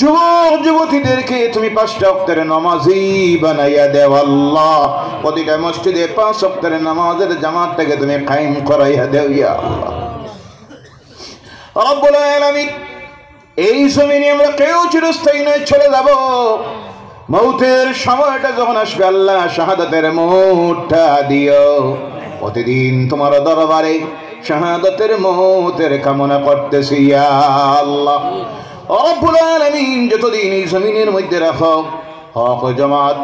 যুবক যুবতীদেরকে তুমি 5টা ওয়াক্তের নামাজি বানাইয়া দেও আল্লাহ। প্রতিটা মসজিদে 5 ওয়াক্তের নামাজের জামাতটাকে তুমি কায়েম করাইয়া দেও ইয়া আল্লাহ রব্বুল আলামিন। এই জমিনে আমরা কেউ চিরস্থায়ী নয়, চলে যাব। মৌতের সময়টা যখন আসবে আল্লাহ শাহাদাতের মৌতটা দিও। প্রতিদিন তোমার দরবারে শাহাদাতের মৌতের কামনা করতেছি ইয়া আল্লাহ রব্বুল আলামিন। যতদিন এই জমিনের মধ্যে রাখো হক জামাত,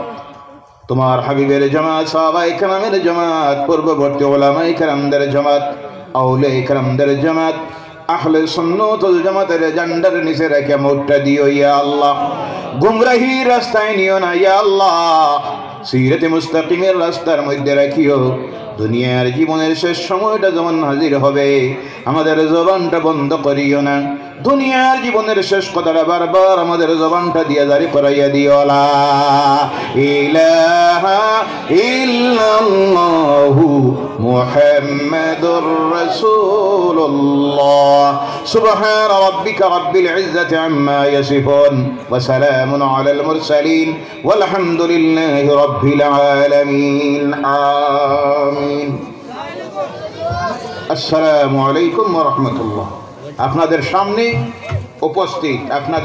তোমার হাবিবের জামাত, সাহাবায়ে কেরামের জামাত, পূর্ববর্তী উলামায়ে কেরামদের জামাত, আউলিয়ায়ে কেরামদের জামাত, আহলে সুন্নাত ওয়াল জামাতের ঝান্ডার নিচে রেখে মৌতটা দিও ইয়া আল্লাহ। গুমরাহির রাস্তায় নিও না ইয়া আল্লাহ, সিরাতে মুস্তাকিমের রাস্তার মধ্যে রাখিও। দুনিয়ার জীবনের শেষ সময়টা যখন হাজির হবে আমাদের জবানটা বন্ধ করিও না। দুনিয়ার জীবনের শেষ কথাটা বারবার আমাদের জবানটা দিয়ে জারি করাইয়া দিও। লা ইলাহা ইল্লাল্লাহু মুহাম্মাদুর রাসূলুল্লাহ। সুবহান রাব্বিকা রাব্বিল ইজ্জাতি আম্মা ইয়াসিফুন ওয়া সালামুন আলাল মুরসালিন ওয়াল হামদুলিল্লাহি রাব্বিল আলামিন। আমিন। আসসালামু আলাইকুম ওয়া রাহমাতুল্লাহ। আপনাদের সামনে উপস্থিত আপনাদের